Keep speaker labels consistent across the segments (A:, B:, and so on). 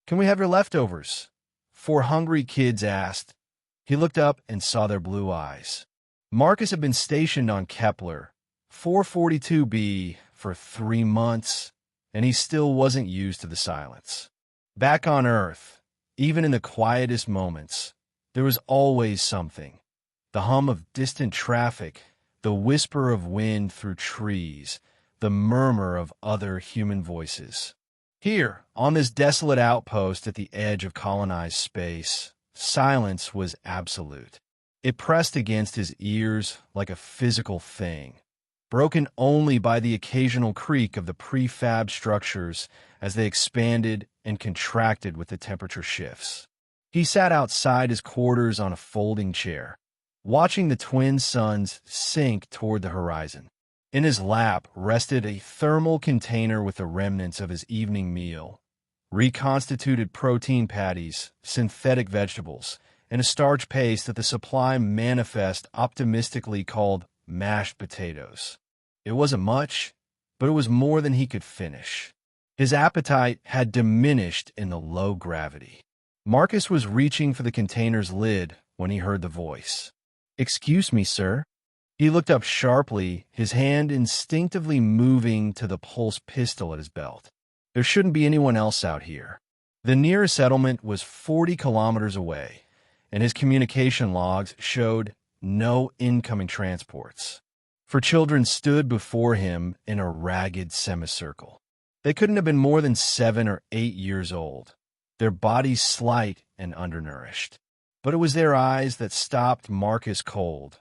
A: "Can we have your leftovers?" 4 hungry kids asked. He looked up and saw their blue eyes. Marcus had been stationed on Kepler 442b for 3 months, and he still wasn't used to the silence. Back on Earth, even in the quietest moments, there was always something. The hum of distant traffic, the whisper of wind through trees, the murmur of other human voices. Here, on this desolate outpost at the edge of colonized space, silence was absolute. It pressed against his ears like a physical thing, broken only by the occasional creak of the prefab structures as they expanded and contracted with the temperature shifts. He sat outside his quarters on a folding chair, watching the twin suns sink toward the horizon. In his lap rested a thermal container with the remnants of his evening meal, reconstituted protein patties, synthetic vegetables, and a starch paste that the supply manifest optimistically called mashed potatoes. It wasn't much, but it was more than he could finish. His appetite had diminished in the low gravity. Marcus was reaching for the container's lid when he heard the voice. "Excuse me, sir." He looked up sharply, his hand instinctively moving to the pulse pistol at his belt. There shouldn't be anyone else out here. The nearest settlement was 40 kilometers away, and his communication logs showed no incoming transports. 4 children stood before him in a ragged semicircle. They couldn't have been more than 7 or 8 years old, their bodies slight and undernourished. But it was their eyes that stopped Marcus cold.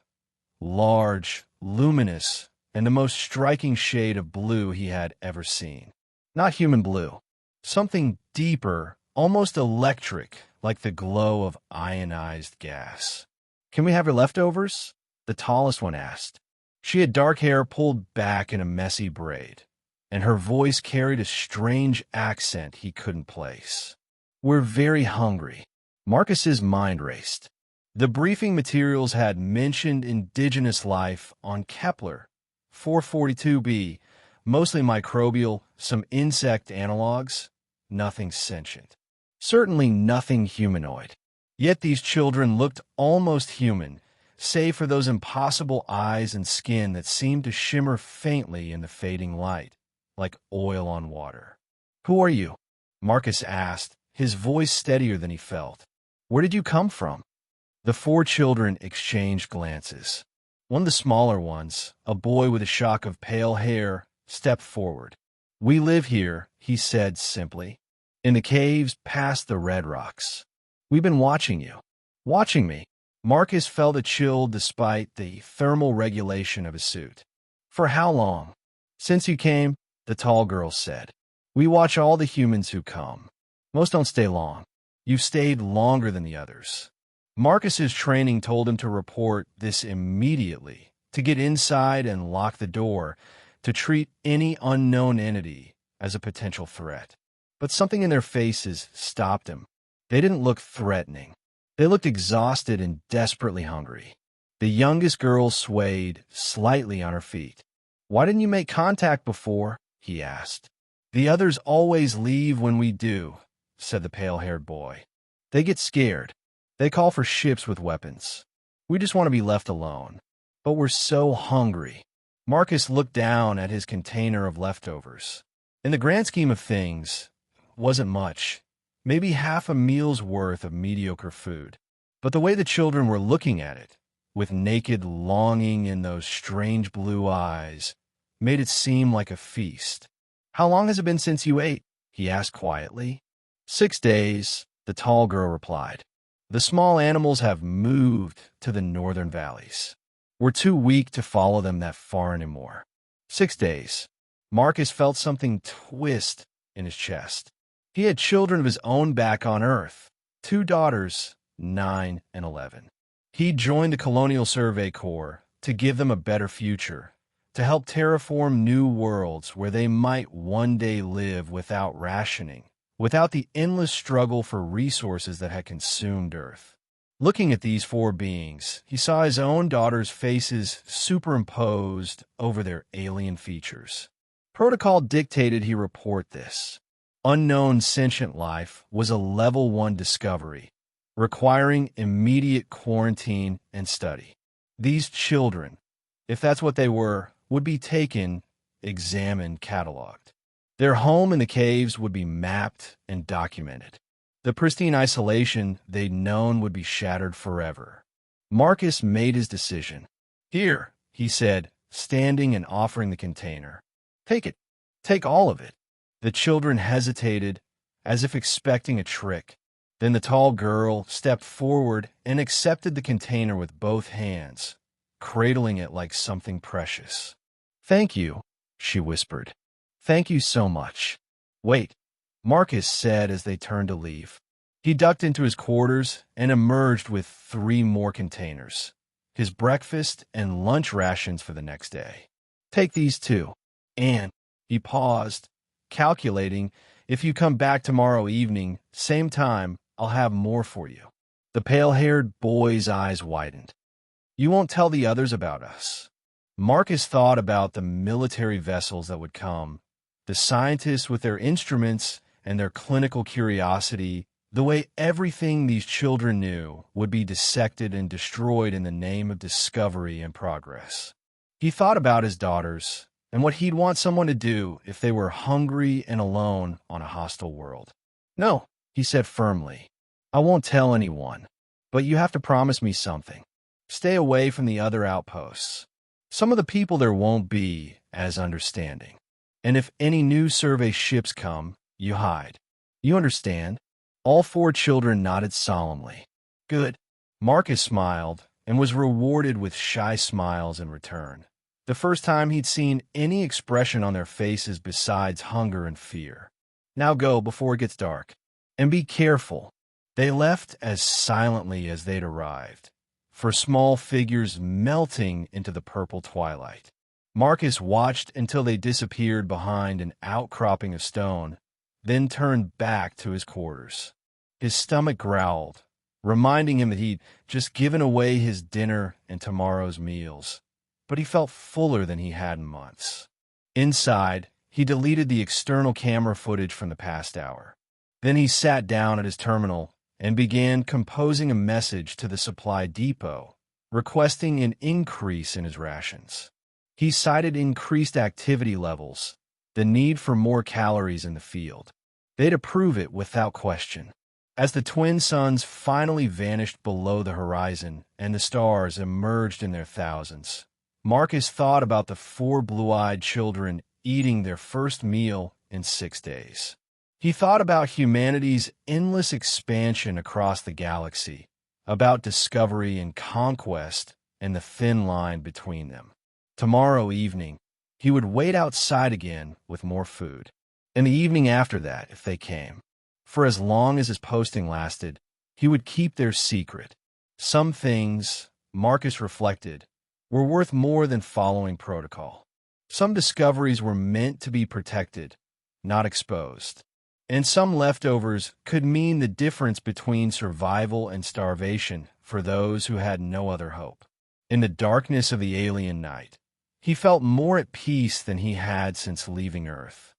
A: Large, luminous, and the most striking shade of blue he had ever seen. Not human blue. Something deeper, almost electric, like the glow of ionized gas. "Can we have your leftovers?" the tallest one asked. She had dark hair pulled back in a messy braid, and her voice carried a strange accent he couldn't place. "We're very hungry." Marcus's mind raced. The briefing materials had mentioned indigenous life on Kepler 442b, mostly microbial, some insect analogs, nothing sentient. Certainly nothing humanoid. Yet these children looked almost human, save for those impossible eyes and skin that seemed to shimmer faintly in the fading light, like oil on water. "Who are you?" Marcus asked, his voice steadier than he felt. "Where did you come from?" The 4 children exchanged glances. One of the smaller ones, a boy with a shock of pale hair, stepped forward. "We live here," he said simply, "in the caves past the red rocks. We've been watching you." "Watching me?" Marcus felt a chill despite the thermal regulation of his suit. "For how long?" "Since you came," the tall girl said. "We watch all the humans who come. Most don't stay long. You've stayed longer than the others." Marcus's training told him to report this immediately, to get inside and lock the door, to treat any unknown entity as a potential threat. But something in their faces stopped him. They didn't look threatening. They looked exhausted and desperately hungry. The youngest girl swayed slightly on her feet. "Why didn't you make contact before?" he asked. "The others always leave when we do," said the pale-haired boy. "They get scared. They call for ships with weapons. We just want to be left alone. But we're so hungry." Marcus looked down at his container of leftovers. In the grand scheme of things, wasn't much. Maybe half a meal's worth of mediocre food. But the way the children were looking at it, with naked longing in those strange blue eyes, made it seem like a feast. "How long has it been since you ate?" he asked quietly. 6 days, the tall girl replied. "The small animals have moved to the northern valleys. We're too weak to follow them that far anymore." 6 days. Marcus felt something twist in his chest. He had children of his own back on Earth, 2 daughters, 9 and 11. He joined the Colonial Survey Corps to give them a better future, to help terraform new worlds where they might one day live without rationing, without the endless struggle for resources that had consumed Earth. Looking at these 4 beings, he saw his own daughters' faces superimposed over their alien features. Protocol dictated he report this. Unknown sentient life was a Level 1 discovery, requiring immediate quarantine and study. These children, if that's what they were, would be taken, examined, cataloged. Their home in the caves would be mapped and documented. The pristine isolation they'd known would be shattered forever. Marcus made his decision. "Here," he said, standing and offering the container. "Take it. Take all of it." The children hesitated, as if expecting a trick. Then the tall girl stepped forward and accepted the container with both hands, cradling it like something precious. "Thank you," she whispered. "Thank you so much." "Wait," Marcus said as they turned to leave. He ducked into his quarters and emerged with 3 more containers, his breakfast and lunch rations for the next day. "Take these too. And," he paused, calculating, "if you come back tomorrow evening, same time, I'll have more for you." The pale-haired boy's eyes widened. "You won't tell the others about us?" Marcus thought about the military vessels that would come, the scientists with their instruments and their clinical curiosity, the way everything these children knew would be dissected and destroyed in the name of discovery and progress. He thought about his daughters and what he'd want someone to do if they were hungry and alone on a hostile world. "No," he said firmly, "I won't tell anyone, but you have to promise me something. Stay away from the other outposts. Some of the people there won't be as understanding. And if any new survey ships come, you hide. You understand?" All 4 children nodded solemnly. "Good." Marcus smiled and was rewarded with shy smiles in return. The first time he'd seen any expression on their faces besides hunger and fear. "Now go before it gets dark. And be careful." They left as silently as they'd arrived, for small figures melting into the purple twilight. Marcus watched until they disappeared behind an outcropping of stone, then turned back to his quarters. His stomach growled, reminding him that he'd just given away his dinner and tomorrow's meals, but he felt fuller than he had in months. Inside, he deleted the external camera footage from the past hour. Then he sat down at his terminal and began composing a message to the supply depot, requesting an increase in his rations. He cited increased activity levels, the need for more calories in the field. They'd approve it without question. As the twin suns finally vanished below the horizon and the stars emerged in their thousands, Marcus thought about the 4 blue-eyed children eating their first meal in 6 days. He thought about humanity's endless expansion across the galaxy, about discovery and conquest and the thin line between them. Tomorrow evening, he would wait outside again with more food. And the evening after that, if they came. For as long as his posting lasted, he would keep their secret. Some things, Marcus reflected, were worth more than following protocol. Some discoveries were meant to be protected, not exposed. And some leftovers could mean the difference between survival and starvation for those who had no other hope. In the darkness of the alien night, he felt more at peace than he had since leaving Earth.